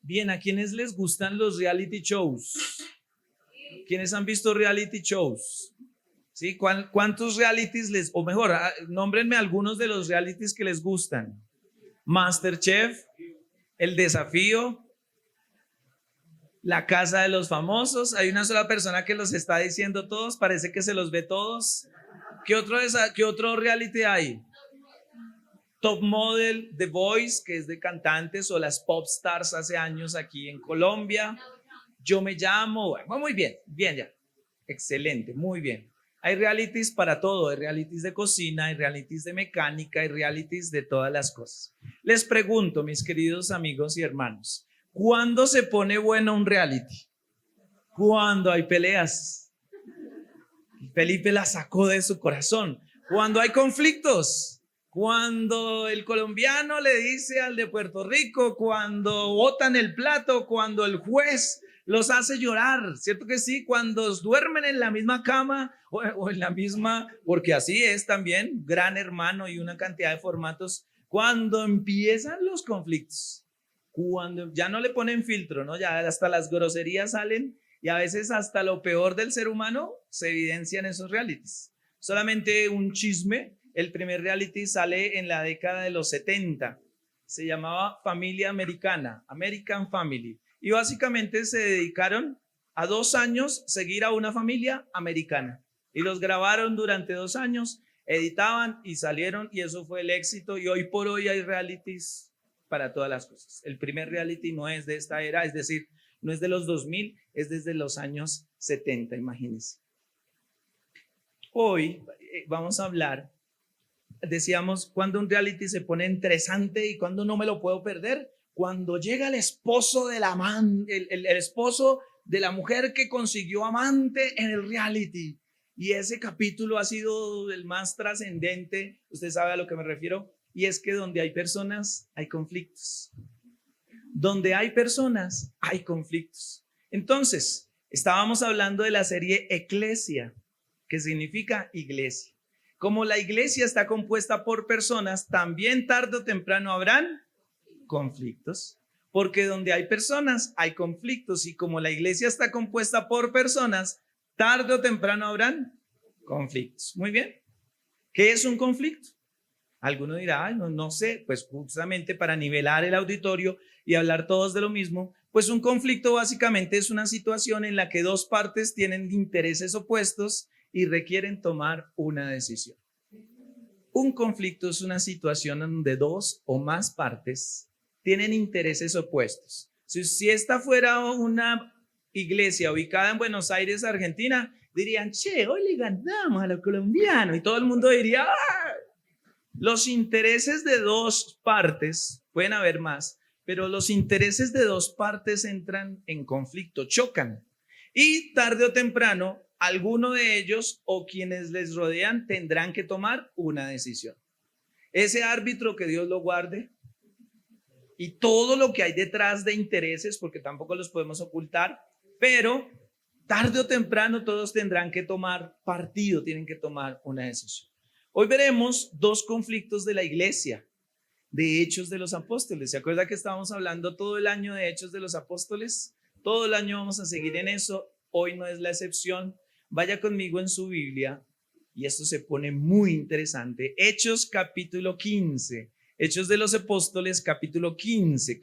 Bien, ¿a quiénes les gustan los reality shows? ¿Quiénes han visto reality shows? ¿Sí? ¿Cuántos realities o mejor, nómbrenme algunos de los realities que les gustan? MasterChef, El Desafío, La Casa de los Famosos. Hay una sola persona que los está diciendo todos, parece que se los ve todos. ¿Qué otro reality hay? Top Model, The Voice, que es de cantantes, o las pop stars hace años aquí en Colombia. Yo me llamo, bueno, muy bien, bien ya, excelente, muy bien. Hay realities para todo, hay realities de cocina, hay realities de mecánica, hay realities de todas las cosas. Les pregunto, mis queridos amigos y hermanos, ¿cuándo se pone bueno un reality? Cuando hay peleas. Felipe la sacó de su corazón. Cuando hay conflictos. Cuando el colombiano le dice al de Puerto Rico, cuando botan el plato, cuando el juez los hace llorar, ¿cierto que sí? Cuando duermen en la misma cama o en la misma, porque así es también, Gran Hermano y una cantidad de formatos, cuando empiezan los conflictos, cuando ya no le ponen filtro, ¿no? Ya hasta las groserías salen y a veces hasta lo peor del ser humano se evidencia en esos realities. Solamente un chisme, el primer reality sale en la década de los 70, se llamaba Familia Americana, American Family. Y básicamente se dedicaron a 2 años seguir a una familia americana. Y los grabaron durante 2 años, editaban y salieron y eso fue el éxito. Y hoy por hoy hay realities para todas las cosas. El primer reality no es de esta era, es decir, no es de los 2000, es desde los años 70, imagínense. Hoy vamos a hablar, decíamos, cuando un reality se pone interesante y cuando no me lo puedo perder. Cuando llega el esposo de el esposo de la mujer que consiguió amante en el reality. Y ese capítulo ha sido el más trascendente. Usted sabe a lo que me refiero. Y es que donde hay personas, hay conflictos. Donde hay personas, hay conflictos. Entonces, estábamos hablando de la serie Eclesia, que significa iglesia. Como la iglesia está compuesta por personas, también tarde o temprano habrán conflictos, porque donde hay personas hay conflictos y como la iglesia está compuesta por personas, tarde o temprano habrán conflictos. Muy bien. ¿Qué es un conflicto? Alguno dirá, no, no sé, pues justamente para nivelar el auditorio y hablar todos de lo mismo, pues un conflicto básicamente es una situación en la que 2 partes tienen intereses opuestos y requieren tomar una decisión. Un conflicto es una situación donde 2 o más partes tienen intereses opuestos. Si esta fuera una iglesia ubicada en Buenos Aires, Argentina, dirían, che, hoy le ganamos a los colombianos y todo el mundo diría, ¡ah! Los intereses de 2 partes, pueden haber más, pero los intereses de 2 partes entran en conflicto, chocan y tarde o temprano alguno de ellos o quienes les rodean tendrán que tomar una decisión. Ese árbitro, que Dios lo guarde, y todo lo que hay detrás de intereses, porque tampoco los podemos ocultar, pero tarde o temprano todos tendrán que tomar partido, tienen que tomar una decisión. Hoy veremos 2 conflictos de la iglesia, de Hechos de los Apóstoles. ¿Se acuerda que estábamos hablando todo el año de Hechos de los Apóstoles? Todo el año vamos a seguir en eso. Hoy no es la excepción. Vaya conmigo en su Biblia y esto se pone muy interesante. Hechos capítulo 15. Hechos de los Apóstoles capítulo 15.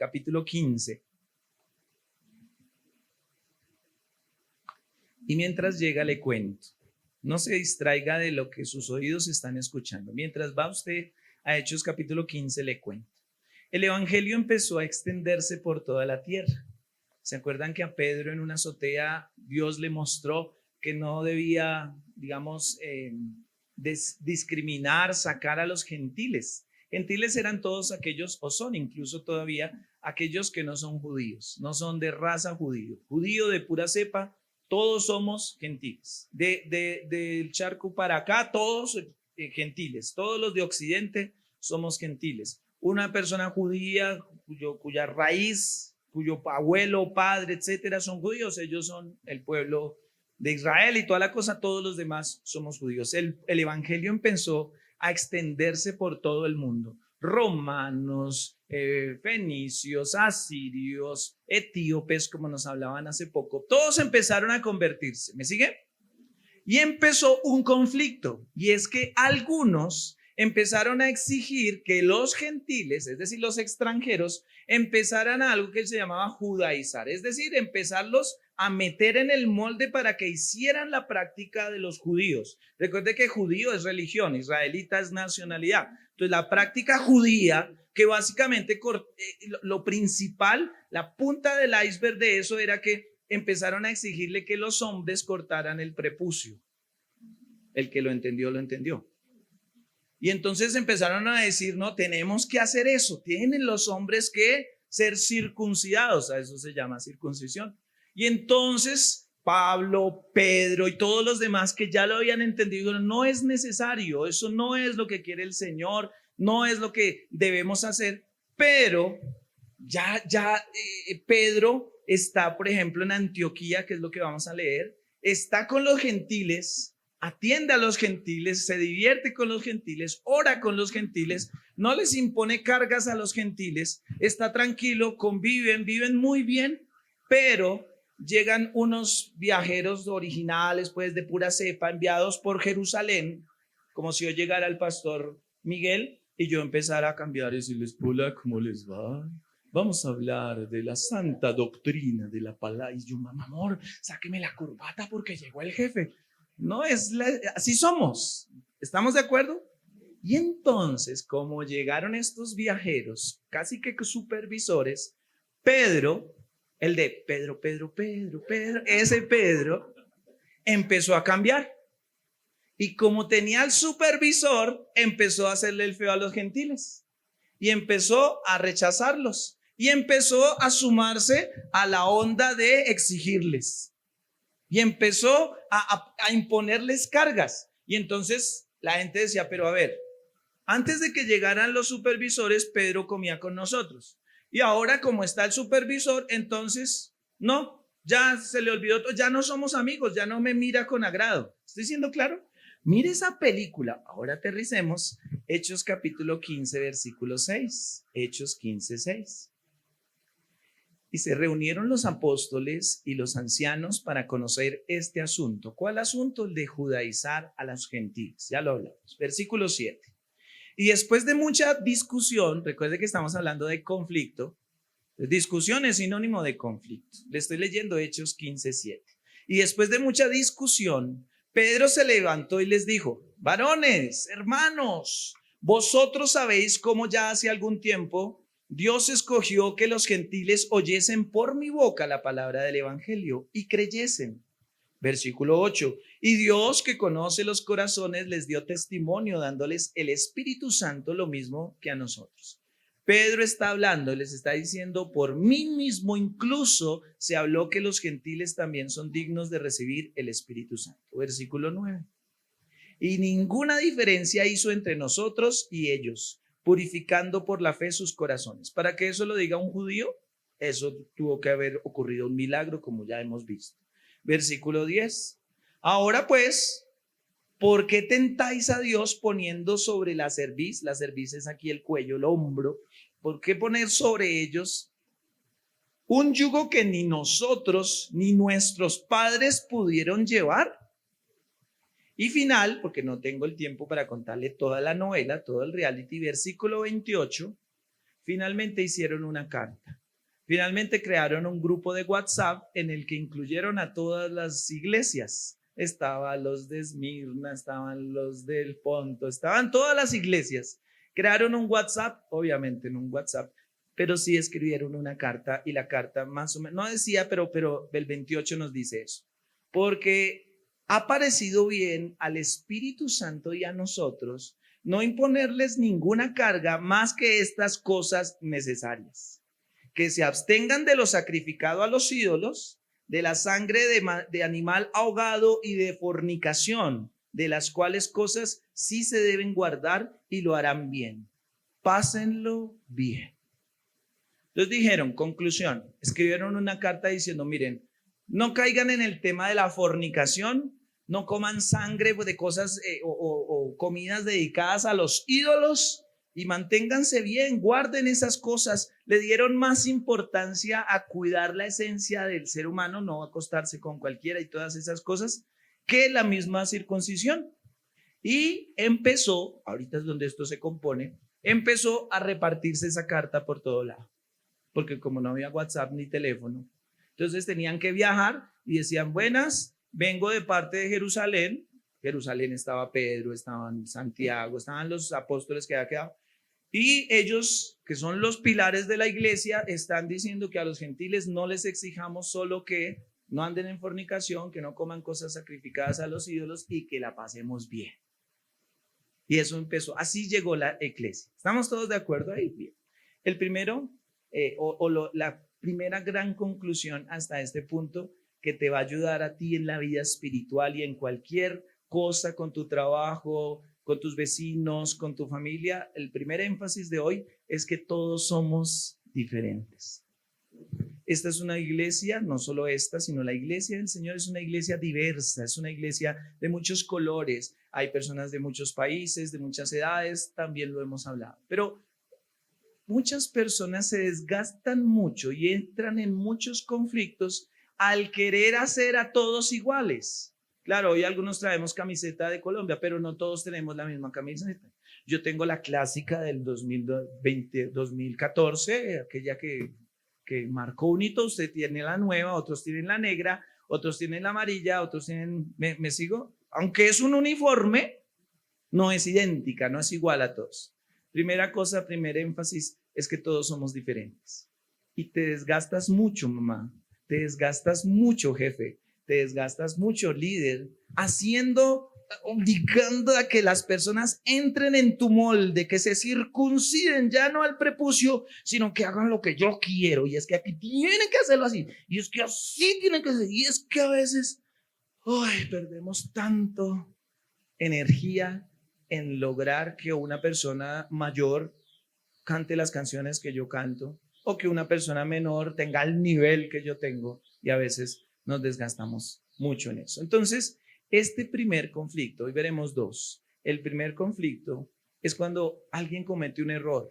Y mientras llega le cuento. No se distraiga de lo que sus oídos están escuchando. Mientras va usted a Hechos capítulo 15, le cuento. El evangelio empezó a extenderse por toda la tierra. ¿Se acuerdan que a Pedro en una azotea Dios le mostró que no debía, digamos, discriminar, sacar a los gentiles? Gentiles eran todos aquellos, o son incluso todavía, aquellos que no son judíos, no son de raza judío de pura cepa. Todos somos gentiles. Del charco para acá, todos gentiles. Todos los de Occidente somos gentiles. Una persona judía cuya raíz, cuyo abuelo, padre, etcétera, son judíos, ellos son el pueblo de Israel y toda la cosa, todos los demás somos judíos. El evangelio empezó a extenderse por todo el mundo. romanos, fenicios, asirios, etíopes, como nos hablaban hace poco. Todos empezaron a convertirse. ¿Me sigue? Y empezó un conflicto, y es que algunos empezaron a exigir que los gentiles, es decir, los extranjeros, empezaran a algo que se llamaba judaizar, es decir, empezarlos a meter en el molde para que hicieran la práctica de los judíos. Recuerde que judío es religión, israelita es nacionalidad. Entonces, la práctica judía, que básicamente lo principal, la punta del iceberg de eso era que empezaron a exigirle que los hombres cortaran el prepucio. El que lo entendió, lo entendió. Y entonces empezaron a decir, no, tenemos que hacer eso. Tienen los hombres que ser circuncidados. A eso se llama circuncisión. Y entonces Pablo, Pedro y todos los demás que ya lo habían entendido, no es necesario. Eso no es lo que quiere el Señor. No es lo que debemos hacer. Pero Pedro está, por ejemplo, en Antioquía, que es lo que vamos a leer, está con los gentiles, atiende a los gentiles, se divierte con los gentiles, ora con los gentiles, no les impone cargas a los gentiles, está tranquilo, conviven, viven muy bien, pero llegan unos viajeros originales, pues de pura cepa, enviados por Jerusalén, como si yo llegara al pastor Miguel y yo empezara a cambiar y decirles, hola, ¿cómo les va? Vamos a hablar de la santa doctrina de la palabra. Y yo, mamá, amor, sáqueme la corbata porque llegó el jefe. No es así somos. ¿Estamos de acuerdo? Y entonces, como llegaron estos viajeros, casi que supervisores, Pedro, el de Pedro, ese Pedro, empezó a cambiar. Y como tenía al supervisor, empezó a hacerle el feo a los gentiles. Y empezó a rechazarlos. Y empezó a sumarse a la onda de exigirles. Y empezó a imponerles cargas. Y entonces la gente decía, pero a ver, antes de que llegaran los supervisores, Pedro comía con nosotros. Y ahora como está el supervisor, entonces, no, ya se le olvidó, ya no somos amigos, ya no me mira con agrado. ¿Estoy siendo claro? Mire esa película. Ahora aterricemos. Hechos capítulo 15, versículo 6. Hechos 15, 6. Y se reunieron los apóstoles y los ancianos para conocer este asunto. ¿Cuál asunto? El de judaizar a los gentiles. Ya lo hablamos. Versículo 7. Y después de mucha discusión, recuerde que estamos hablando de conflicto. Discusión es sinónimo de conflicto. Le estoy leyendo Hechos 15, 7. Y después de mucha discusión, Pedro se levantó y les dijo, varones, hermanos, vosotros sabéis cómo ya hace algún tiempo Dios escogió que los gentiles oyesen por mi boca la palabra del evangelio y creyesen. Versículo 8. Y Dios, que conoce los corazones, les dio testimonio dándoles el Espíritu Santo lo mismo que a nosotros. Pedro está hablando, les está diciendo, por mí mismo incluso se habló que los gentiles también son dignos de recibir el Espíritu Santo. Versículo 9. Y ninguna diferencia hizo entre nosotros y ellos, purificando por la fe sus corazones. Para que eso lo diga un judío, eso tuvo que haber ocurrido un milagro, como ya hemos visto. Versículo 10. Ahora pues, ¿por qué tentáis a Dios poniendo sobre la cerviz? La cerviz es aquí el cuello, el hombro. ¿Por qué poner sobre ellos un yugo que ni nosotros ni nuestros padres pudieron llevar? Y final, porque no tengo el tiempo para contarle toda la novela, todo el reality, versículo 28, finalmente hicieron una carta. Finalmente crearon un grupo de WhatsApp en el que incluyeron a todas las iglesias. Estaban los de Esmirna, estaban los del Ponto, estaban todas las iglesias. Crearon un WhatsApp, obviamente en un WhatsApp, pero sí escribieron una carta y la carta más o menos, no decía, pero el 28 nos dice eso. Porque ha parecido bien al Espíritu Santo y a nosotros no imponerles ninguna carga más que estas cosas necesarias. Que se abstengan de lo sacrificado a los ídolos, de la sangre de animal ahogado y de fornicación, de las cuales cosas sí se deben guardar y lo harán bien. Pásenlo bien. Entonces dijeron, conclusión, escribieron una carta diciendo, miren, no caigan en el tema de la fornicación, no coman sangre de cosas o comidas dedicadas a los ídolos, y manténganse bien, guarden esas cosas. Le dieron más importancia a cuidar la esencia del ser humano, no acostarse con cualquiera y todas esas cosas, que la misma circuncisión. Y empezó, ahorita es donde esto se compone, empezó a repartirse esa carta por todo lado, porque como no había WhatsApp ni teléfono, entonces tenían que viajar y decían, buenas, vengo de parte de Jerusalén. Jerusalén estaba Pedro, estaban Santiago, estaban los apóstoles que había quedado. Y ellos, que son los pilares de la iglesia, están diciendo que a los gentiles no les exijamos solo que no anden en fornicación, que no coman cosas sacrificadas a los ídolos y que la pasemos bien. Y eso empezó, así llegó la iglesia. ¿Estamos todos de acuerdo ahí? Bien. El primero, la primera gran conclusión hasta este punto que te va a ayudar a ti en la vida espiritual y en cualquier cosa, con tu trabajo, con tus vecinos, con tu familia, el primer énfasis de hoy es que todos somos diferentes. Esta es una iglesia, no solo esta, sino la iglesia del Señor es una iglesia diversa, es una iglesia de muchos colores. Hay personas de muchos países, de muchas edades, también lo hemos hablado. Pero muchas personas se desgastan mucho y entran en muchos conflictos al querer hacer a todos iguales. Claro, hoy algunos traemos camiseta de Colombia, pero no todos tenemos la misma camiseta. Yo tengo la clásica del 2014, aquella que marcó un hito. Usted tiene la nueva, otros tienen la negra, otros tienen la amarilla, otros tienen, ¿me sigo? Aunque es un uniforme, no es idéntica, no es igual a todos. Primera cosa, primer énfasis, es que todos somos diferentes. Y te desgastas mucho, mamá, te desgastas mucho, jefe, te desgastas mucho, líder, obligando a que las personas entren en tu molde, que se circunciden, ya no al prepucio, sino que hagan lo que yo quiero. Y es que aquí tienen que hacerlo así, y es que así tienen que hacer, y es que a veces perdemos tanto energía en lograr que una persona mayor cante las canciones que yo canto, o que una persona menor tenga el nivel que yo tengo, y a veces nos desgastamos mucho en eso. Entonces, este primer conflicto, hoy veremos dos. El primer conflicto es cuando alguien comete un error,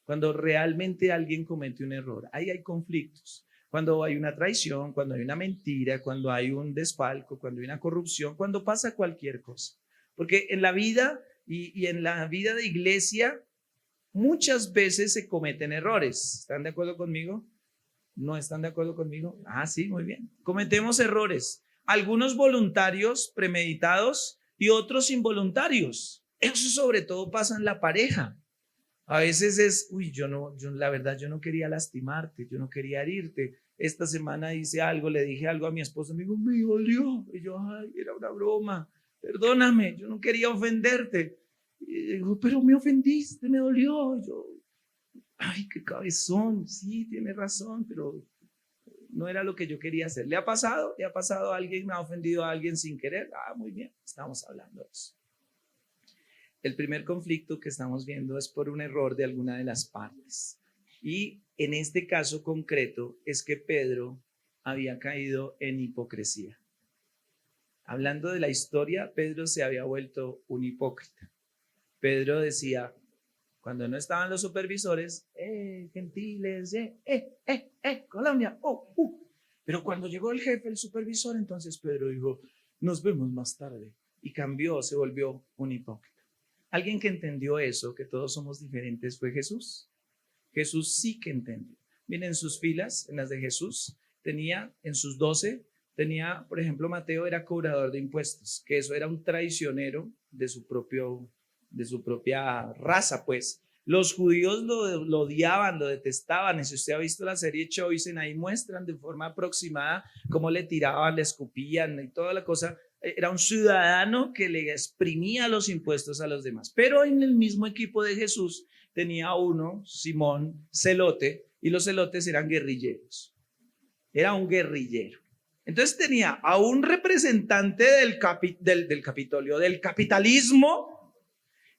cuando realmente alguien comete un error. Ahí hay conflictos. Cuando hay una traición, cuando hay una mentira, cuando hay un desfalco, cuando hay una corrupción, cuando pasa cualquier cosa. Porque en la vida y en la vida de iglesia, muchas veces se cometen errores. ¿Están de acuerdo conmigo? ¿No están de acuerdo conmigo? Ah, sí, muy bien. Cometemos errores. Algunos voluntarios, premeditados, y otros involuntarios. Eso sobre todo pasa en la pareja. A veces es, la verdad, yo no quería lastimarte, yo no quería herirte. Esta semana hice algo, le dije algo a mi esposo, me dijo, me dolió. Y yo, era una broma, perdóname, yo no quería ofenderte. Y digo, pero me ofendiste, me dolió. Y yo, qué cabezón, sí, tiene razón, pero no era lo que yo quería hacer. ¿Le ha pasado? ¿Le ha pasado a alguien? ¿Me ha ofendido a alguien sin querer? Muy bien, estamos hablando de eso. El primer conflicto que estamos viendo es por un error de alguna de las partes. Y en este caso concreto es que Pedro había caído en hipocresía. Hablando de la historia, Pedro se había vuelto un hipócrita. Pedro decía, cuando no estaban los supervisores, gentiles, Colombia, Pero cuando llegó el jefe, el supervisor, entonces Pedro dijo, nos vemos más tarde. Y cambió, se volvió un hipócrita. Alguien que entendió eso, que todos somos diferentes, fue Jesús. Jesús sí que entendió. Miren, en sus filas, en las de Jesús, tenía en sus 12, por ejemplo, Mateo era cobrador de impuestos, que eso era un traicionero de su propia raza, pues. Los judíos lo odiaban, lo detestaban. Y si usted ha visto la serie Chosen, ahí muestran de forma aproximada cómo le tiraban, le escupían y toda la cosa. Era un ciudadano que le exprimía los impuestos a los demás. Pero en el mismo equipo de Jesús tenía uno, Simón, celote, y los celotes eran guerrilleros. Era un guerrillero. Entonces tenía a un representante del Capitolio, del capitalismo,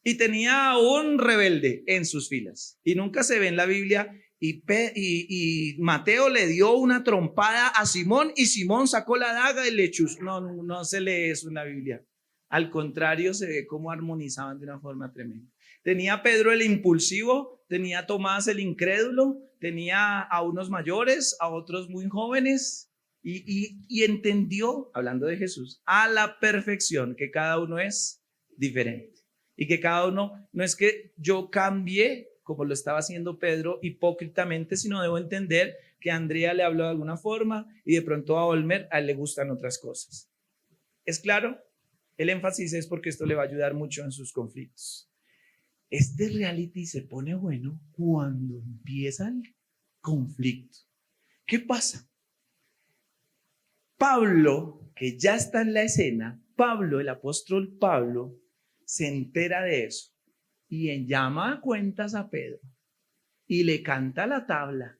y tenía a un rebelde en sus filas. Y nunca se ve en la Biblia. Y Mateo le dio una trompada a Simón y Simón sacó la daga y le chuzó. No se lee eso en la Biblia. Al contrario, se ve cómo armonizaban de una forma tremenda. Tenía a Pedro el impulsivo, tenía a Tomás el incrédulo, tenía a unos mayores, a otros muy jóvenes y entendió, hablando de Jesús, a la perfección que cada uno es diferente y que cada uno, no es que yo cambie como lo estaba haciendo Pedro hipócritamente, sino debo entender que a Andrea le habló de alguna forma y de pronto a Olmer a él le gustan otras cosas. ¿Es claro? El énfasis es porque esto le va a ayudar mucho en sus conflictos. Este reality se pone bueno cuando empieza el conflicto. ¿Qué pasa? Pablo, que ya está en la escena, Pablo, el apóstol Pablo, se entera de eso y llama a cuentas a Pedro y le canta la tabla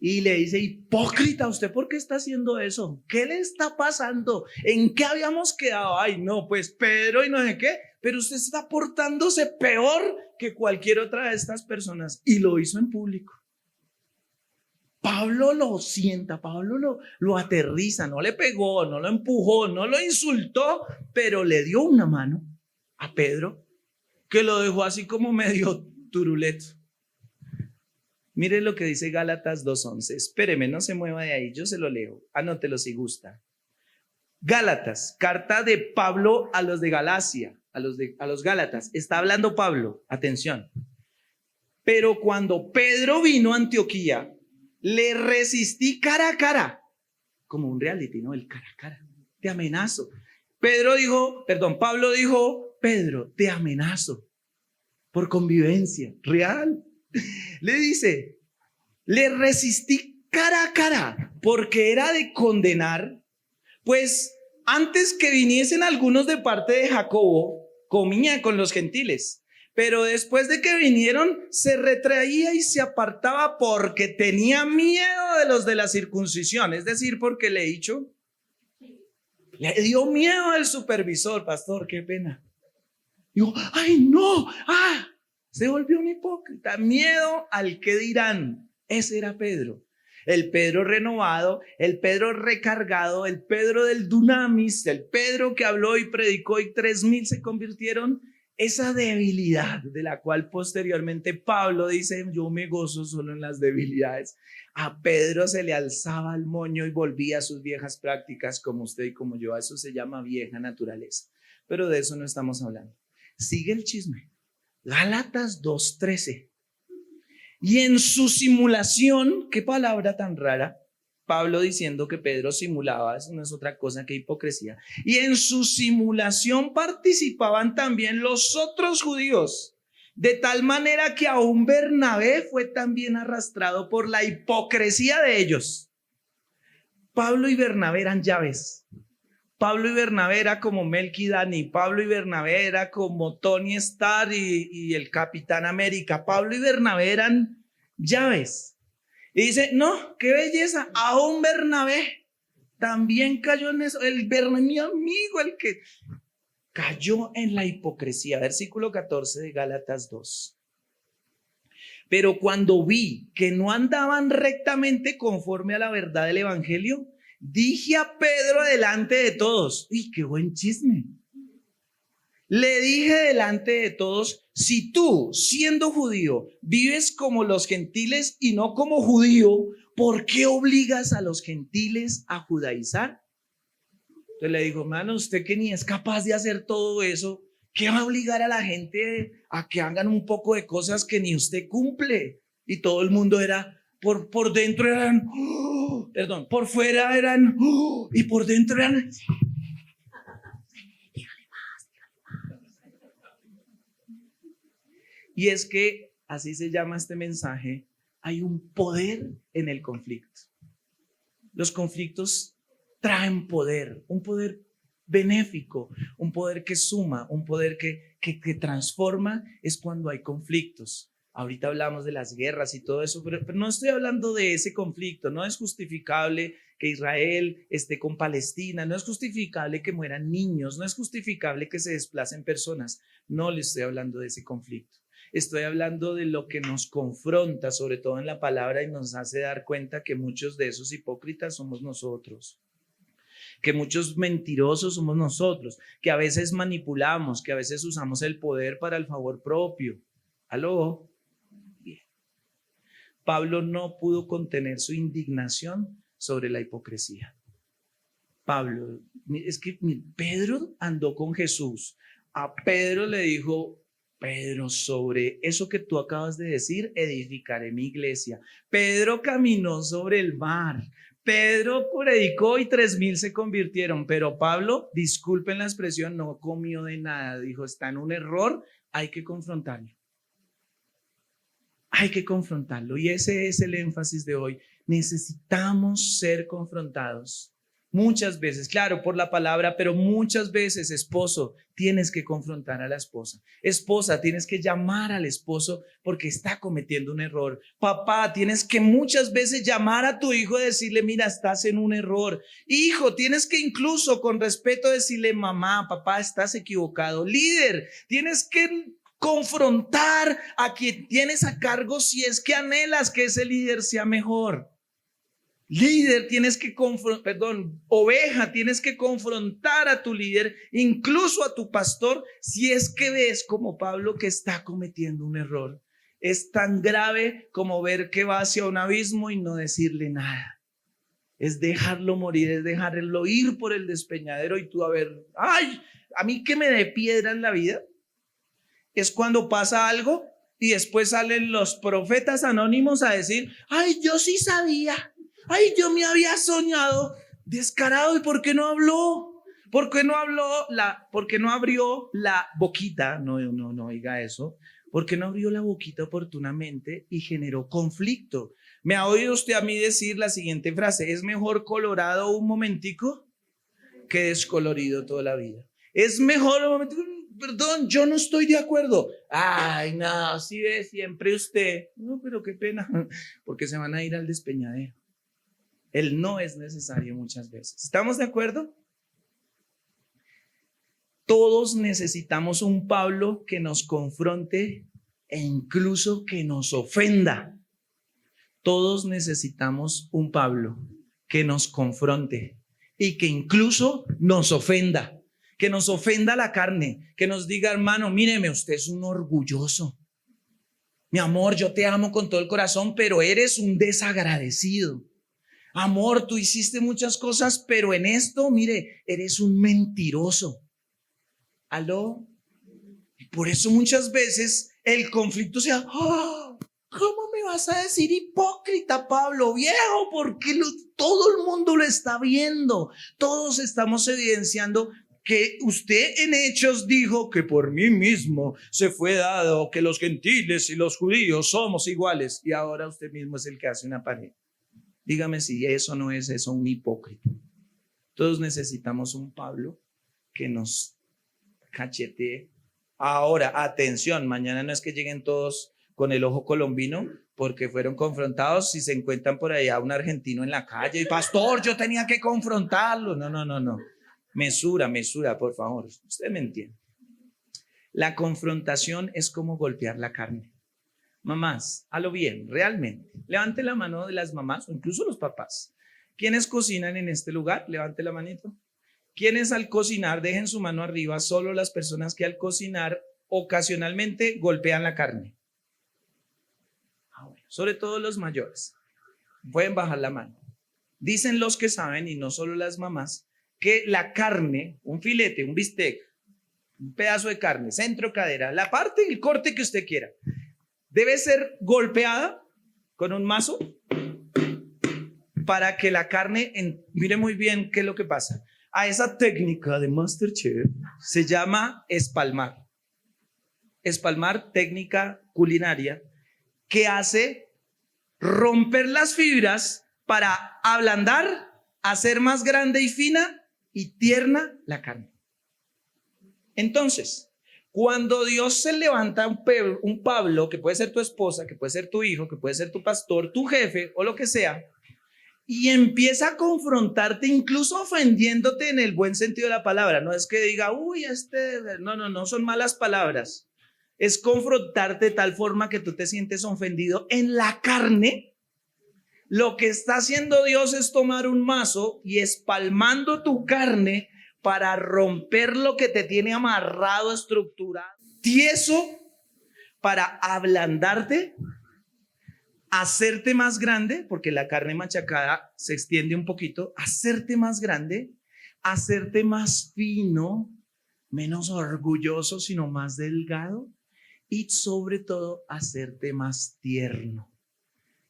y le dice: hipócrita, ¿usted por qué está haciendo eso? ¿Qué le está pasando? ¿En qué habíamos quedado? Ay, no, pues Pedro y no sé qué, pero usted está portándose peor que cualquier otra de estas personas, y lo hizo en público. Pablo lo sienta, Pablo lo aterriza, no le pegó, no lo empujó, no lo insultó, pero le dio una mano a Pedro que lo dejó así como medio turuleto. Mire lo que dice Gálatas 2:11. Espéreme, no se mueva de ahí, yo se lo leo. Anótelo si gusta. Gálatas, carta de Pablo a los de Galacia, a los Gálatas. Está hablando Pablo, atención. Pero cuando Pedro vino a Antioquía, le resistí cara a cara, como un reality, ¿no? El cara a cara. Te amenazo. Pablo dijo: Pedro, te amenazo por convivencia real. Le dice: le resistí cara a cara porque era de condenar, pues antes que viniesen algunos de parte de Jacobo, comía con los gentiles, pero después de que vinieron se retraía y se apartaba porque tenía miedo de los de la circuncisión, es decir, porque le he dicho, le dio miedo al supervisor. Pastor, qué pena. Digo, ay no, se volvió un hipócrita. Miedo al que dirán. Ese era Pedro. El Pedro renovado, el Pedro recargado, el Pedro del dunamis, el Pedro que habló y predicó y 3,000 se convirtieron. Esa debilidad de la cual posteriormente Pablo dice: yo me gozo solo en las debilidades. A Pedro se le alzaba el moño y volvía a sus viejas prácticas, como usted y como yo. A eso se llama vieja naturaleza. Pero de eso no estamos hablando. Sigue el chisme. Gálatas 2:13. Y en su simulación, qué palabra tan rara, Pablo diciendo que Pedro simulaba, eso no es otra cosa que hipocresía. Y en su simulación participaban también los otros judíos, de tal manera que aún Bernabé fue también arrastrado por la hipocresía de ellos. Pablo y Bernabé eran llaves. Pablo y Bernabé era como Melqui Dani, Pablo y Bernabé era como Tony Stark y el Capitán América. Pablo y Bernabé eran llaves. Y dice: no, qué belleza, aún Bernabé también cayó en eso. El Bernabé, mi amigo, el que cayó en la hipocresía. Versículo 14 de Gálatas 2. Pero cuando vi que no andaban rectamente conforme a la verdad del evangelio, dije a Pedro delante de todos, ¡y qué buen chisme! Le dije delante de todos: si tú, siendo judío, vives como los gentiles y no como judío, ¿por qué obligas a los gentiles a judaizar? Entonces le dijo: hermano, usted que ni es capaz de hacer todo eso, ¿qué va a obligar a la gente a que hagan un poco de cosas que ni usted cumple? Y todo el mundo era, por dentro eran, por fuera eran, y por dentro eran. Y es que, así se llama este mensaje, hay un poder en el conflicto. Los conflictos traen poder, un poder benéfico, un poder que suma, un poder que transforma. Es cuando hay conflictos. Ahorita hablamos de las guerras y todo eso, pero no estoy hablando de ese conflicto. No es justificable que Israel esté con Palestina, no es justificable que mueran niños, no es justificable que se desplacen personas. No le estoy hablando de ese conflicto. Estoy hablando de lo que nos confronta, sobre todo en la palabra, y nos hace dar cuenta que muchos de esos hipócritas somos nosotros. que muchos mentirosos somos nosotros, que a veces manipulamos, que a veces usamos el poder para el favor propio. ¿Aló? Bien. Pablo no pudo contener su indignación sobre la hipocresía. Pablo, es que Pedro andó con Jesús. A Pedro le dijo: Pedro, sobre eso que tú acabas de decir, edificaré mi iglesia. Pedro caminó sobre el mar. Pedro predicó y 3,000 se convirtieron. Pero Pablo, disculpen la expresión, no comió de nada. Dijo: está en un error, hay que confrontarlo. Hay que confrontarlo. Y ese es el énfasis de hoy. Necesitamos ser confrontados. Muchas veces, claro, por la palabra, pero muchas veces, esposo, tienes que confrontar a la esposa. Esposa, tienes que llamar al esposo porque está cometiendo un error. Papá, tienes que muchas veces llamar a tu hijo y decirle: mira, estás en un error. Hijo, tienes que incluso con respeto decirle: mamá, papá, estás equivocado. Líder, tienes que confrontar a quien tienes a cargo si es que anhelas que ese líder sea mejor. Líder, tienes que oveja, tienes que confrontar a tu líder, incluso a tu pastor, si es que ves como Pablo que está cometiendo un error. Es tan grave como ver que va hacia un abismo y no decirle nada. Es dejarlo morir, es dejarlo ir por el despeñadero y tú a ver, ay, a mí que me dé piedra en la vida es cuando pasa algo y después salen los profetas anónimos a decir: ay, yo sí sabía. Ay, yo me había soñado. Descarado. ¿Y por qué no habló? ¿Por qué no abrió la boquita? No, oiga eso. ¿Por qué no abrió la boquita oportunamente y generó conflicto? ¿Me ha oído usted a mí decir la siguiente frase? Es mejor colorado un momentico que descolorido toda la vida. Es mejor un momentico. Perdón, yo no estoy de acuerdo. Ay, no, así ve siempre usted. No, pero qué pena, porque se van a ir al despeñadero. El no es necesario muchas veces. ¿Estamos de acuerdo? Todos necesitamos un Pablo que nos confronte e incluso que nos ofenda. Todos necesitamos un Pablo que nos confronte y que incluso nos ofenda. Que nos ofenda la carne. Que nos diga: hermano, míreme, usted es un orgulloso. Mi amor, yo te amo con todo el corazón, pero eres un desagradecido. Amor, tú hiciste muchas cosas, pero en esto, mire, eres un mentiroso. ¿Aló? Y por eso muchas veces el conflicto sea: oh, ¿cómo me vas a decir hipócrita, Pablo, viejo? Porque todo el mundo lo está viendo. Todos estamos evidenciando que usted en Hechos dijo que por mí mismo se fue dado que los gentiles y los judíos somos iguales. Y ahora usted mismo es el que hace una pared. Dígame si eso no es eso, un hipócrita. Todos necesitamos un Pablo que nos cachetee. Ahora, atención, mañana no es que lleguen todos con el ojo colombino porque fueron confrontados si se encuentran por allá un argentino en la calle y: pastor, yo tenía que confrontarlo. No. Mesura, por favor. Usted me entiende. La confrontación es como golpear la carne. Mamás, a lo bien, realmente. Levante la mano de las mamás o incluso los papás. ¿Quiénes cocinan en este lugar? Levante la manito. ¿Quiénes al cocinar, dejen su mano arriba? Solo las personas que al cocinar ocasionalmente golpean la carne. Bueno, sobre todo los mayores. Pueden bajar la mano. Dicen los que saben, y no solo las mamás, que la carne, un filete, un bistec, un pedazo de carne, centro, cadera, la parte y el corte que usted quiera, debe ser golpeada con un mazo para que la carne, mire muy bien qué es lo que pasa. A esa técnica de MasterChef se llama espalmar. Espalmar, técnica culinaria que hace romper las fibras para ablandar, hacer más grande y fina y tierna la carne. Entonces, cuando Dios se levanta un Pablo, que puede ser tu esposa, que puede ser tu hijo, que puede ser tu pastor, tu jefe o lo que sea, y empieza a confrontarte, incluso ofendiéndote en el buen sentido de la palabra. No es que diga: uy, no son malas palabras. Es confrontarte de tal forma que tú te sientes ofendido en la carne. Lo que está haciendo Dios es tomar un mazo y espalmando tu carne para romper lo que te tiene amarrado, estructurado, tieso, para ablandarte, hacerte más grande, porque la carne machacada se extiende un poquito, hacerte más grande, hacerte más fino, menos orgulloso, sino más delgado, y sobre todo hacerte más tierno,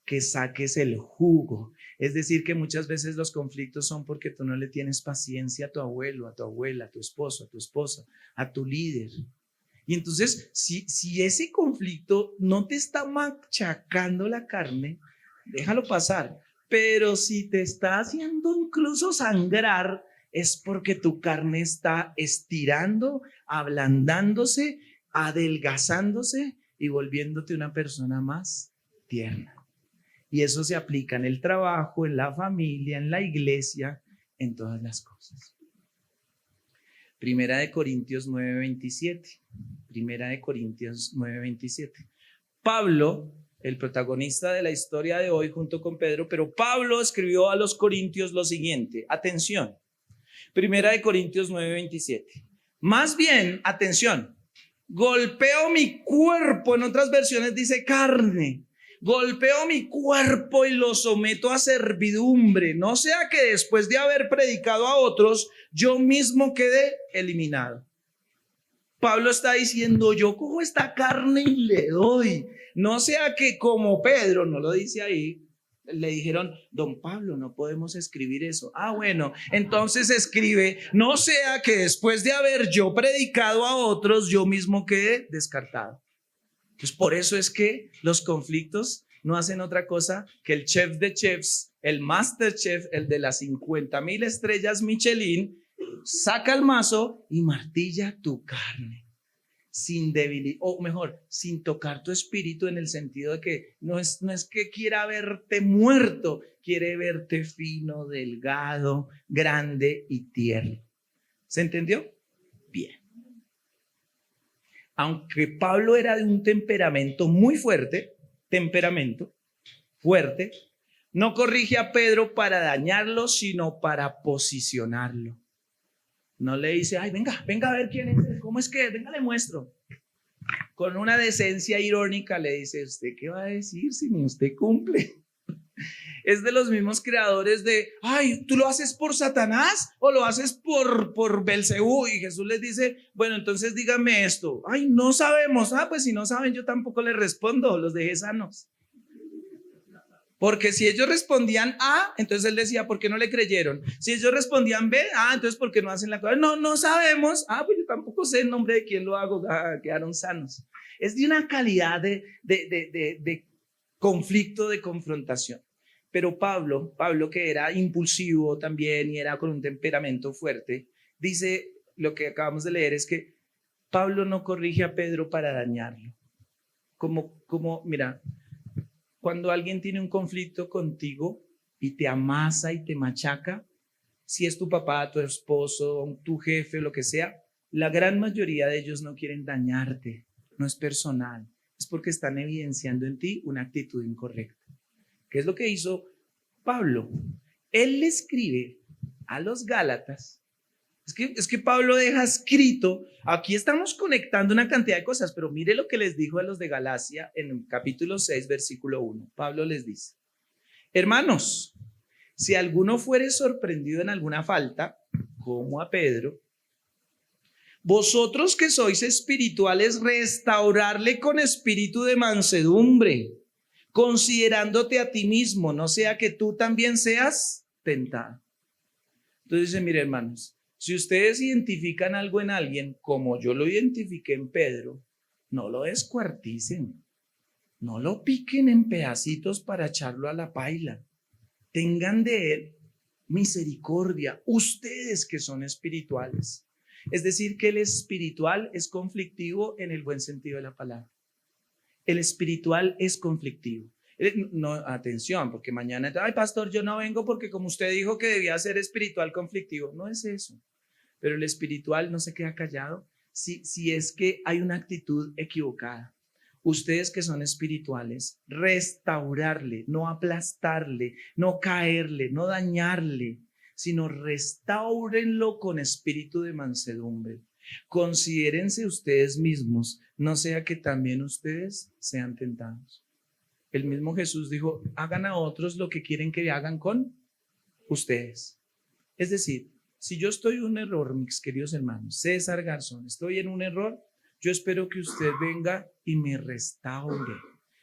que saques el jugo. Es decir, que muchas veces los conflictos son porque tú no le tienes paciencia a tu abuelo, a tu abuela, a tu esposo, a tu esposa, a tu líder. Y entonces, si ese conflicto no te está machacando la carne, déjalo pasar. Pero si te está haciendo incluso sangrar, es porque tu carne está estirando, ablandándose, adelgazándose y volviéndote una persona más tierna. Y eso se aplica en el trabajo, en la familia, en la iglesia, en todas las cosas. Primera de Corintios 9:27. Primera de Corintios 9:27. Pablo, el protagonista de la historia de hoy junto con Pedro, pero Pablo escribió a los corintios lo siguiente. Atención. Primera de Corintios 9:27. Más bien, atención, golpeo mi cuerpo, en otras versiones dice carne. Golpeo mi cuerpo y lo someto a servidumbre, no sea que después de haber predicado a otros, yo mismo quede eliminado. Pablo está diciendo, yo cojo esta carne y le doy. No sea que como Pedro, no lo dice ahí, le dijeron, don Pablo, no podemos escribir eso. Ah, bueno, entonces escribe, no sea que después de haber yo predicado a otros, yo mismo quede descartado. Pues por eso es que los conflictos no hacen otra cosa que el chef de chefs, el master chef, el de las 50,000 estrellas Michelin, saca el mazo y martilla tu carne sin debilidad, o mejor, sin tocar tu espíritu, en el sentido de que no es que quiera verte muerto, quiere verte fino, delgado, grande y tierno. ¿Se entendió? Bien. Aunque Pablo era de un temperamento muy fuerte, no corrige a Pedro para dañarlo, sino para posicionarlo. No le dice, ay, venga a ver quién es, cómo es que es, venga, le muestro. Con una decencia irónica le dice, ¿usted qué va a decir si ni usted cumple? Es de los mismos creadores de, ay, ¿tú lo haces por Satanás o lo haces por Belcebú? Y Jesús les dice, bueno, entonces díganme esto. Ay, no sabemos. Ah, pues si no saben, yo tampoco les respondo, los dejé sanos. Porque si ellos respondían A, entonces él decía, ¿por qué no le creyeron? Si ellos respondían B, entonces ¿por qué no hacen la cosa? No sabemos. Pues yo tampoco sé el nombre de quién lo hago. Quedaron sanos. Es de una calidad de conflicto, de confrontación. Pero Pablo, que era impulsivo también y era con un temperamento fuerte, dice, lo que acabamos de leer es que Pablo no corrige a Pedro para dañarlo. Mira, cuando alguien tiene un conflicto contigo y te amasa y te machaca, si es tu papá, tu esposo, tu jefe, lo que sea, la gran mayoría de ellos no quieren dañarte, no es personal, es porque están evidenciando en ti una actitud incorrecta. ¿Qué es lo que hizo Pablo? Él le escribe a los Gálatas. Es que Pablo deja escrito, aquí estamos conectando una cantidad de cosas, pero mire lo que les dijo a los de Galacia en el capítulo 6, versículo 1. Pablo les dice, hermanos, si alguno fuere sorprendido en alguna falta, como a Pedro, vosotros que sois espirituales, restaurarle con espíritu de mansedumbre, considerándote a ti mismo, no sea que tú también seas tentado. Entonces dice, mire hermanos, si ustedes identifican algo en alguien, como yo lo identifiqué en Pedro, no lo descuarticen, no lo piquen en pedacitos para echarlo a la paila. Tengan de él misericordia, ustedes que son espirituales. Es decir, que el espiritual es conflictivo en el buen sentido de la palabra. El espiritual es conflictivo. No, atención, porque mañana, ay pastor, yo no vengo porque como usted dijo que debía ser espiritual conflictivo. No es eso. Pero el espiritual no se queda callado si es que hay una actitud equivocada. ustedes que son espirituales, restaurarle, no aplastarle, no caerle, no dañarle, sino restáurenlo con espíritu de mansedumbre. Considérense ustedes mismos, no sea que también ustedes sean tentados. El mismo Jesús dijo, hagan a otros lo que quieren que hagan con ustedes. Es decir, si yo estoy en un error, mis queridos hermanos, César Garzón, estoy en un error, yo espero que usted venga y me restaure,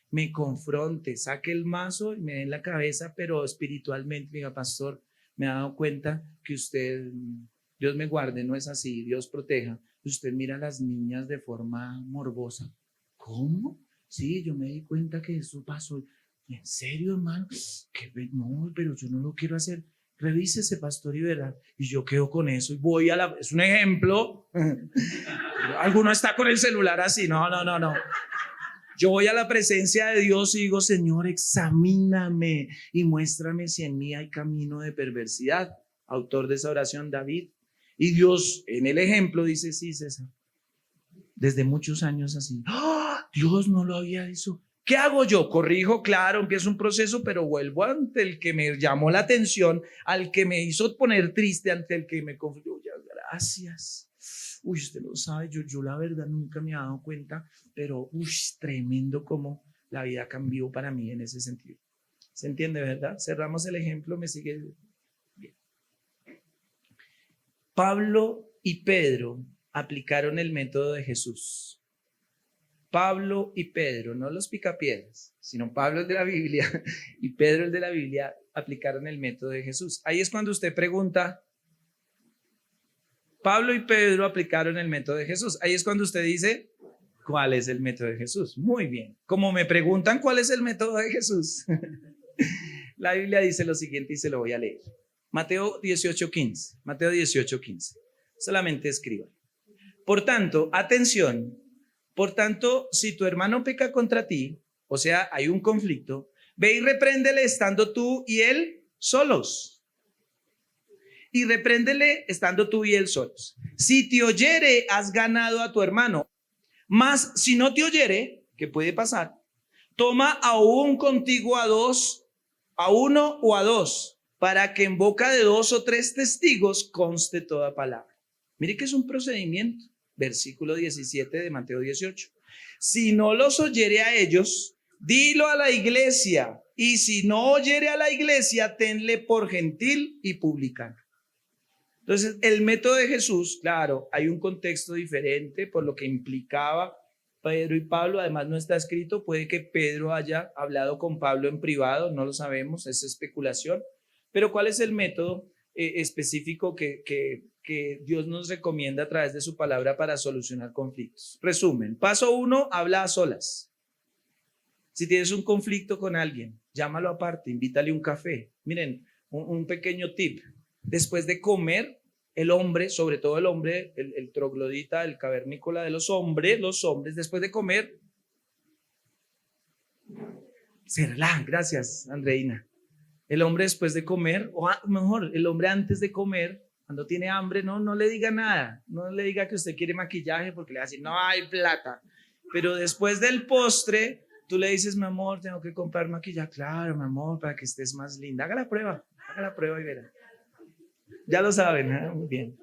me confronte, saque el mazo y me dé en la cabeza, pero espiritualmente, diga, pastor, me he dado cuenta que usted, Dios me guarde, no es así, Dios proteja. Usted mira a las niñas de forma morbosa. ¿Cómo? Sí, yo me di cuenta que eso pasó. ¿En serio, hermano? No, pero yo no lo quiero hacer. Revísese, pastor, y verá. Y yo quedo con eso y voy a la... Es un ejemplo. Alguno está con el celular así. No. Yo voy a la presencia de Dios y digo, Señor, examíname y muéstrame si en mí hay camino de perversidad. Autor de esa oración, David. Y Dios, en el ejemplo, dice, sí, César. Desde muchos años así. ¡Oh! Dios no lo había dicho. ¿Qué hago yo? Corrijo, claro, empiezo un proceso, pero vuelvo ante el que me llamó la atención, al que me hizo poner triste, ante el que me confundió. Ya, gracias. Uy, usted lo sabe, yo la verdad nunca me he dado cuenta, pero tremendo cómo la vida cambió para mí en ese sentido. ¿Se entiende, verdad? Cerramos el ejemplo, me sigue. Bien. Pablo y Pedro aplicaron el método de Jesús. Pablo y Pedro, no los picapiedras, sino Pablo el de la Biblia y Pedro el de la Biblia aplicaron el método de Jesús. Ahí es cuando usted pregunta, Pablo y Pedro aplicaron el método de Jesús. Ahí es cuando usted dice, ¿cuál es el método de Jesús? Muy bien. Como me preguntan cuál es el método de Jesús, la Biblia dice lo siguiente y se lo voy a leer. Mateo 18:15. Mateo 18:15. Solamente escriban. Por tanto, atención. Por tanto, si tu hermano peca contra ti, o sea, hay un conflicto, ve y repréndele estando tú y él solos. Y repréndele estando tú y él solos. Si te oyere, has ganado a tu hermano. Mas si no te oyere, ¿qué puede pasar? Toma aún contigo a dos, a uno o a dos, para que en boca de 2 o 3 testigos conste toda palabra. Mire que es un procedimiento. Versículo 17 de Mateo 18. Si no los oyere a ellos, dilo a la iglesia. Y si no oyere a la iglesia, tenle por gentil y publicano. Entonces, el método de Jesús, claro, hay un contexto diferente por lo que implicaba Pedro y Pablo. Además, no está escrito. Puede que Pedro haya hablado con Pablo en privado, no lo sabemos, es especulación. Pero ¿cuál es el método específico que Dios nos recomienda a través de su palabra para solucionar conflictos? Resumen, paso 1, habla a solas. Si tienes un conflicto con alguien, llámalo aparte, invítale un café. Miren, un pequeño tip. Después de comer, el hombre, sobre todo el hombre, el troglodita, el cavernícola de los hombres, después de comer, gracias, Andreina. El hombre después de comer, o mejor, el hombre antes de comer, cuando tiene hambre, no le diga nada. No le diga que usted quiere maquillaje porque le va a decir, no hay plata. Pero después del postre, tú le dices, mi amor, tengo que comprar maquillaje. Claro, mi amor, para que estés más linda. Haga la prueba y verá. Ya lo saben, ¿eh? Muy bien.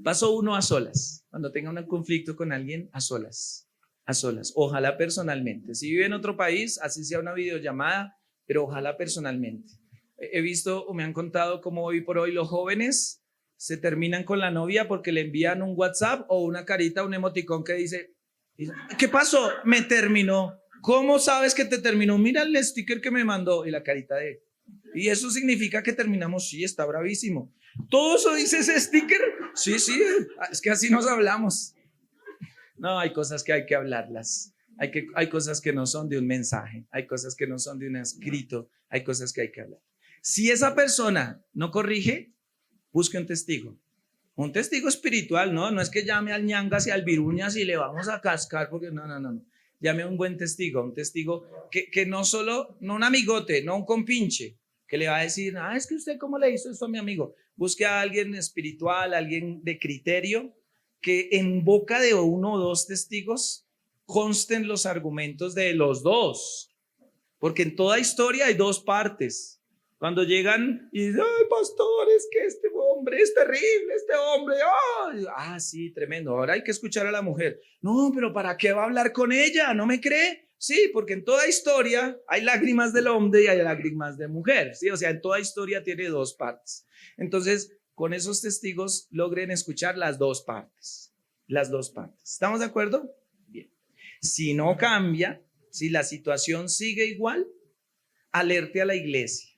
Paso 1, a solas. Cuando tenga un conflicto con alguien, a solas. A solas. Ojalá personalmente. Si vive en otro país, así sea una videollamada, pero ojalá personalmente. He visto o me han contado cómo hoy por hoy los jóvenes se terminan con la novia porque le envían un WhatsApp o una carita, un emoticón que dice, ¿qué pasó? Me terminó. ¿Cómo sabes que te terminó? Mira el sticker que me mandó y la carita de... Y eso significa que terminamos. Sí, está bravísimo. ¿Todo eso dice ese sticker? Sí, es que así nos hablamos. No, hay cosas que hay que hablarlas. Hay cosas que no son de un mensaje, hay cosas que no son de un escrito, hay cosas que hay que hablar. Si esa persona no corrige, busque un testigo espiritual, no es que llame al ñangas y al viruñas y le vamos a cascar, porque no. Llame a un buen testigo, un testigo que no solo, no un amigote, no un compinche, que le va a decir, es que usted cómo le hizo esto a mi amigo. Busque a alguien espiritual, alguien de criterio, que en boca de 1 o 2 testigos consten los argumentos de los dos, porque en toda historia hay dos partes. Cuando llegan y dicen, ay, pastor, es que este hombre es terrible, este hombre, ay. Ah, sí, tremendo, ahora hay que escuchar a la mujer. No, pero ¿para qué va a hablar con ella? ¿No me cree? Sí, porque en toda historia hay lágrimas del hombre y hay lágrimas de mujer, ¿sí? O sea, en toda historia tiene dos partes. Entonces, con esos testigos logren escuchar las dos partes, las dos partes. ¿Estamos de acuerdo? Bien. Si no cambia, si la situación sigue igual, alerte a la iglesia.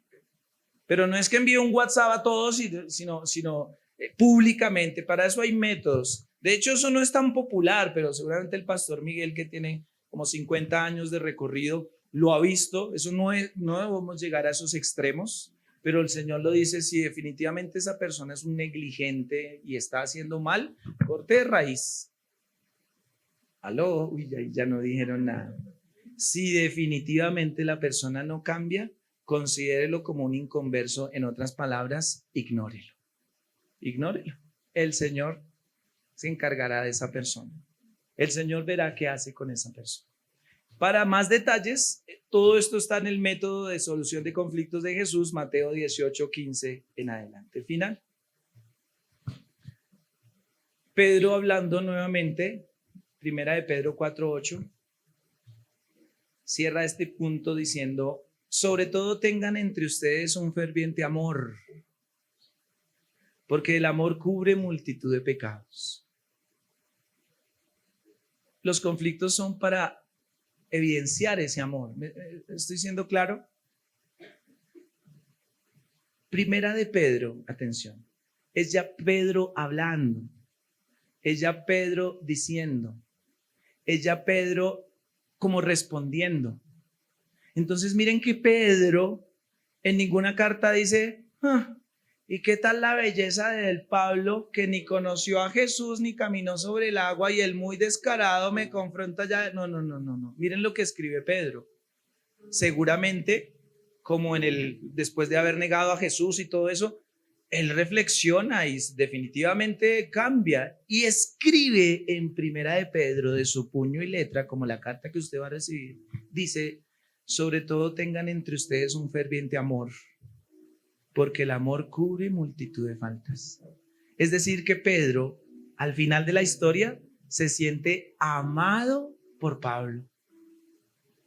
Pero no es que envíe un WhatsApp a todos, sino públicamente. Para eso hay métodos. De hecho, eso no es tan popular, pero seguramente el pastor Miguel, que tiene como 50 años de recorrido, lo ha visto. Eso no debemos llegar a esos extremos, pero el Señor lo dice: si definitivamente esa persona es un negligente y está haciendo mal, corte de raíz. Aló, uy, ya no dijeron nada. Si definitivamente la persona no cambia, considérelo como un inconverso. En otras palabras, ignórelo. Ignórelo. El Señor se encargará de esa persona. El Señor verá qué hace con esa persona. Para más detalles, todo esto está en el método de solución de conflictos de Jesús, Mateo 18:15 en adelante. Final. Pedro hablando nuevamente, primera de Pedro 4:8, cierra este punto diciendo: sobre todo tengan entre ustedes un ferviente amor, porque el amor cubre multitud de pecados. Los conflictos son para evidenciar ese amor. ¿Estoy siendo claro? Primera de Pedro, atención, es ya Pedro hablando, es ya Pedro diciendo, es ya Pedro como respondiendo. Entonces miren que Pedro en ninguna carta dice: ¿y qué tal la belleza del Pablo, que ni conoció a Jesús ni caminó sobre el agua, y el muy descarado me confronta ya? No. Miren lo que escribe Pedro. Seguramente, como después de haber negado a Jesús y todo eso, él reflexiona y definitivamente cambia y escribe en primera de Pedro, de su puño y letra, como la carta que usted va a recibir. Dice: sobre todo tengan entre ustedes un ferviente amor, porque el amor cubre multitud de faltas. Es decir, que Pedro, al final de la historia, se siente amado por Pablo.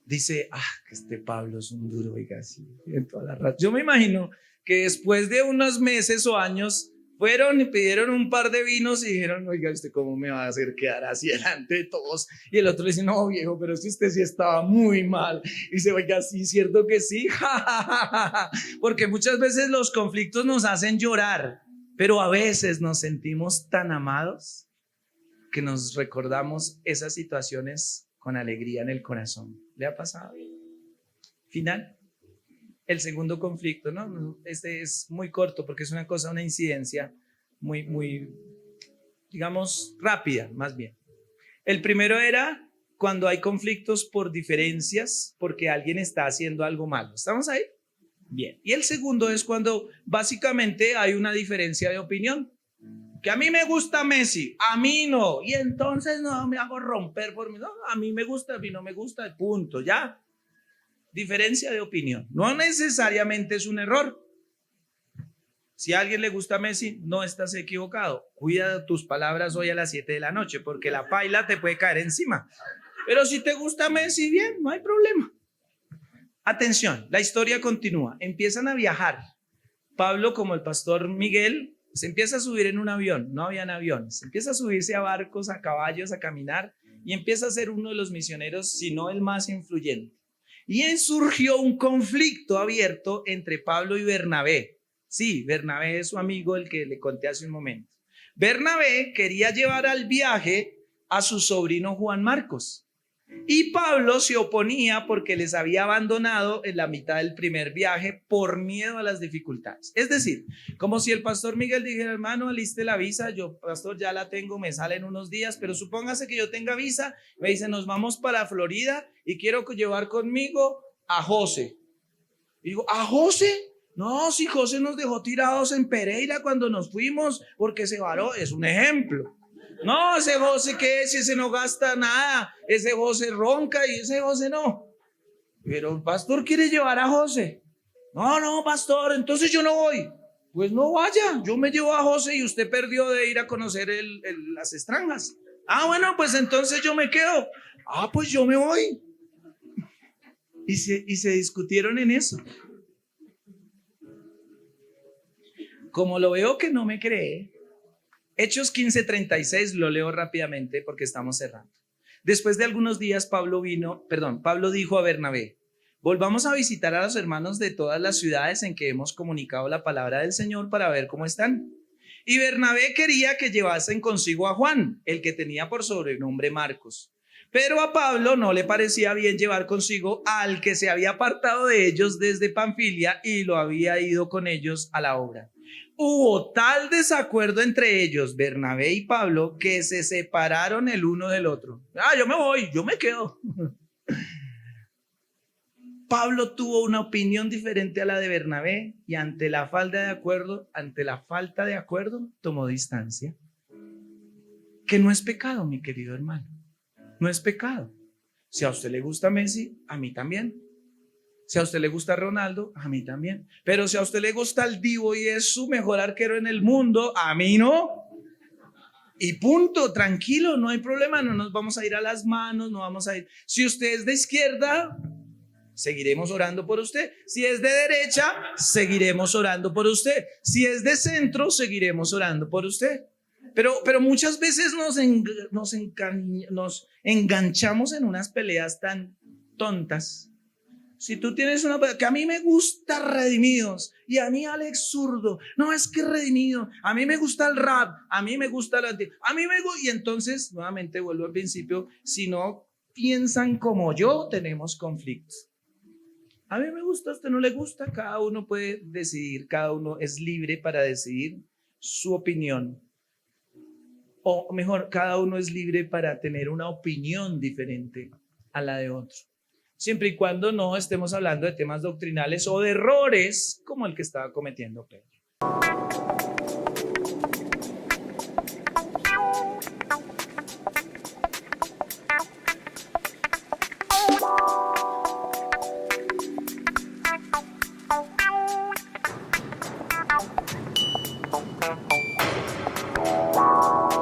Dice: que este Pablo es un duro, oiga, así, en toda la razón. Yo me imagino que después de unos meses o años, fueron y pidieron un par de vinos y dijeron: oiga, ¿usted cómo me va a hacer quedar así delante de todos? Y el otro le dice: no, viejo, pero si usted sí estaba muy mal. Y dice: oiga, sí, cierto que sí. Porque muchas veces los conflictos nos hacen llorar, pero a veces nos sentimos tan amados que nos recordamos esas situaciones con alegría en el corazón. ¿Le ha pasado? Final. El segundo conflicto, ¿no? Este es muy corto porque es una incidencia muy, digamos, rápida, más bien. El primero era cuando hay conflictos por diferencias, porque alguien está haciendo algo malo. ¿Estamos ahí? Bien. Y el segundo es cuando básicamente hay una diferencia de opinión. Que a mí me gusta Messi, a mí no. Y entonces no me hago romper por mí. No, a mí me gusta, a mí no me gusta, punto, ya. Diferencia de opinión. No necesariamente es un error. Si a alguien le gusta Messi, no estás equivocado. Cuida tus palabras hoy a las 7 de la noche, porque la paila te puede caer encima. Pero si te gusta Messi, bien, no hay problema. Atención, la historia continúa. Empiezan a viajar. Pablo, como el pastor Miguel, se empieza a subir en un avión. No habían aviones. Empieza a subirse a barcos, a caballos, a caminar, y empieza a ser uno de los misioneros, si no el más influyente. Y surgió un conflicto abierto entre Pablo y Bernabé. Sí, Bernabé es su amigo, el que le conté hace un momento. Bernabé quería llevar al viaje a su sobrino Juan Marcos. Y Pablo se oponía porque les había abandonado en la mitad del primer viaje por miedo a las dificultades. Es decir, como si el pastor Miguel dijera: hermano, aliste la visa, yo, pastor, ya la tengo, me sale en unos días, pero supóngase que yo tenga visa, me dice: nos vamos para Florida y quiero llevar conmigo a José. Y digo: ¿a José? No, si José nos dejó tirados en Pereira cuando nos fuimos porque se varó. Es un ejemplo. No, ese José, ¿qué es? Ese no gasta nada. Ese José ronca y ese José no. Pero el pastor quiere llevar a José. No, no, pastor, entonces yo no voy. Pues no vaya, yo me llevo a José y usted perdió de ir a conocer las extranjas. Ah, bueno, pues entonces yo me quedo. Ah, pues yo me voy. Y se discutieron en eso. Como lo veo que no me cree, Hechos 15:36 lo leo rápidamente porque estamos cerrando. Después de algunos días Pablo dijo a Bernabé: volvamos a visitar a los hermanos de todas las ciudades en que hemos comunicado la palabra del Señor para ver cómo están. Y Bernabé quería que llevasen consigo a Juan, el que tenía por sobrenombre Marcos. Pero a Pablo no le parecía bien llevar consigo al que se había apartado de ellos desde Panfilia y lo había ido con ellos a la obra. Hubo tal desacuerdo entre ellos, Bernabé y Pablo, que se separaron el uno del otro. Yo me voy, yo me quedo. Pablo tuvo una opinión diferente a la de Bernabé y ante la falta de acuerdo, tomó distancia. Que no es pecado, mi querido hermano. No es pecado. Si a usted le gusta Messi, a mí también. Si a usted le gusta Ronaldo, a mí también. Pero si a usted le gusta el Divo y es su mejor arquero en el mundo, a mí no. Y punto, tranquilo, no hay problema, no nos vamos a ir a las manos, no vamos a ir. Si usted es de izquierda, seguiremos orando por usted. Si es de derecha, seguiremos orando por usted. Si es de centro, seguiremos orando por usted. Pero muchas veces nos enganchamos en unas peleas tan tontas. Si tú tienes una que a mí me gusta Redimidos y a mí Alex Zurdo, no es que Redimido, a mí me gusta el rap, a mí me gusta y entonces nuevamente vuelvo al principio, si no piensan como yo, tenemos conflictos. A mí me gusta, a usted no le gusta, cada uno puede decidir, cada uno es libre para decidir su opinión. O mejor, cada uno es libre para tener una opinión diferente a la de otro. Siempre y cuando no estemos hablando de temas doctrinales o de errores como el que estaba cometiendo Pedro.